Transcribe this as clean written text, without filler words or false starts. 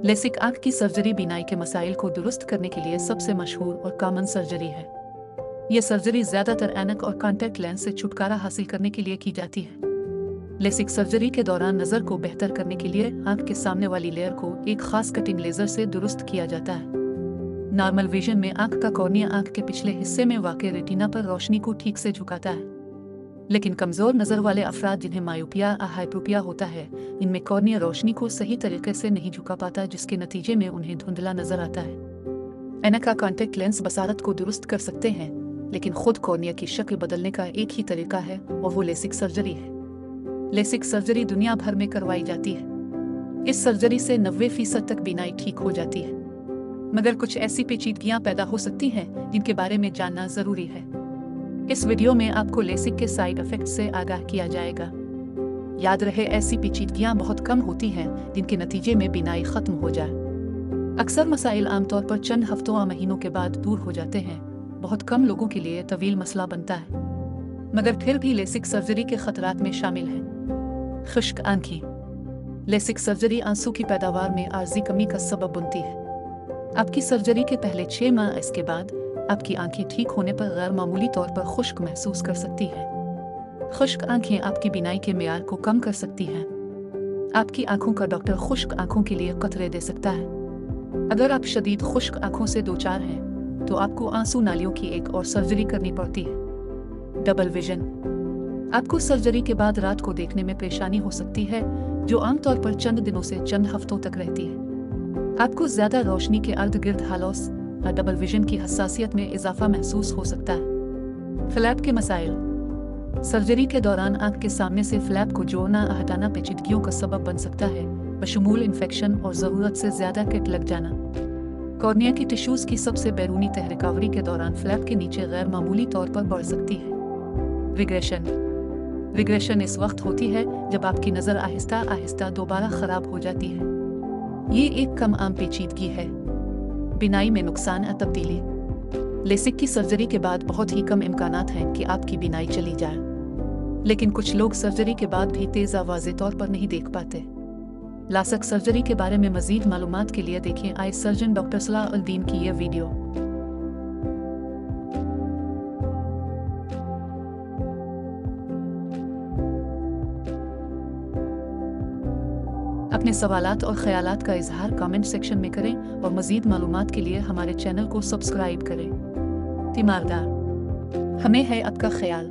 LASIK आंख की surgery बीनाई के मसाइल को दुरुस्त करने के लिए सबसे मशहूर और कॉमन सर्जरी है। यह सर्जरी ज्यादातर ऐनक और कॉन्टैक्ट लेंस से छुटकारा हासिल करने के लिए की जाती है। लेसिक सर्जरी के दौरान नज़र को बेहतर करने के लिए आंख के सामने वाली लेयर को एक खास कटिंग लेजर से दुरुस्त किया जाता है। नॉर्मल विजन में आंख का कॉर्निया आंख के पिछले हिस्से में वाक़ रेटिना पर रोशनी को ठीक से झुकाता है। लेकिन कमज़ोर नज़र वाले अफराद जिन्हें मायोपिया या हाइप्रोपिया होता है, इनमें कॉर्निया रोशनी को सही तरीके से नहीं झुका पाता, जिसके नतीजे में उन्हें धुंधला नजर आता है। ऐनक का कॉन्टैक्ट लेंस बसारत को दुरुस्त कर सकते हैं, लेकिन खुद कॉर्निया की शक्ल बदलने का एक ही तरीका है और वो लेसिक सर्जरी है। लेसिक सर्जरी दुनिया भर में करवाई जाती है। इस सर्जरी से 90% तक बीनाई ठीक हो जाती है, मगर कुछ ऐसी पेचीदगियां पैदा हो सकती हैं जिनके बारे में जानना जरूरी है। इस वीडियो में आपको लेसिक के साइड इफेक्ट से आगाह किया जाएगा। याद रहे, ऐसी पेचीदगियां बहुत कम होती हैं जिनके नतीजे में बीनाई खत्म हो जाए। अक्सर मसाइल आमतौर पर चंद हफ्तों या महीनों के बाद दूर हो जाते हैं। बहुत कम लोगों के लिए तवील मसला बनता है, मगर फिर भी लेसिक सर्जरी के खतरात में शामिल है। खुश्क आंखें। लेसिक सर्जरी आंसू की पैदावार में आर्जी कमी का सबब बनती है। आपकी सर्जरी के पहले 6 माह इसके बाद आपकी आंखें ठीक होने पर गैर मामूली तौर पर खुश्क महसूस कर सकती हैं। खुश्क आंखें आपकी बीनाई के मेयार को कम कर सकती हैं। आपकी आंखों का डॉक्टर खुश्क आंखों के लिए कतरे दे सकता है। अगर आप शदीद खुश्क आंखों से दो चार हैं, तो आपको आंसू नालियों की एक और सर्जरी करनी पड़ती है। Double vision. आपको सर्जरी के बाद रात को देखने में परेशानी हो सकती है, जो आमतौर पर चंद दिनों से चंद हफ्तों तक रहती है। आपको ज्यादा रोशनी के अर्द गिर्द हालोस या डबल विजन की हसासियत में इजाफा महसूस हो सकता है। फ्लैप के मसाइल। सर्जरी के दौरान आंख के सामने से फ्लैप को जोड़ना या हटाना पेचीदगियों का सबब बन सकता है, बशमूल इन्फेक्शन और ज़रूरत से ज्यादा किट लग जाना। कॉर्निया की टिश्यूज की सबसे बैरूनी तह रिकवरी के दौरान फ्लैप के नीचे गैर मामूली तौर पर बढ़ सकती है। रिग्रेशन। रिग्रेशन इस वक्त होती है जब आपकी नज़र आहिस्ता आहिस्ता दोबारा खराब हो जाती है। ये एक कम आम पेचीदगी है। बीनाई में नुकसान या तब्दीली। लेसिक की सर्जरी के बाद बहुत ही कम इम्कानात हैं कि आपकी बीनाई चली जाए, लेकिन कुछ लोग सर्जरी के बाद भी तेज़ वाज़े तौर पर नहीं देख पाते। लासिक सर्जरी के बारे में मज़ीद मालूमात के लिए देखें आई सर्जन डॉक्टर सलाह अल दीन की यह वीडियो। अपने सवालात और ख्यालात का इजहार कमेंट सेक्शन में करें और मज़ीद मालूमात के लिए हमारे चैनल को सब्सक्राइब करें। तीमारदार। हमें है आपका ख्याल।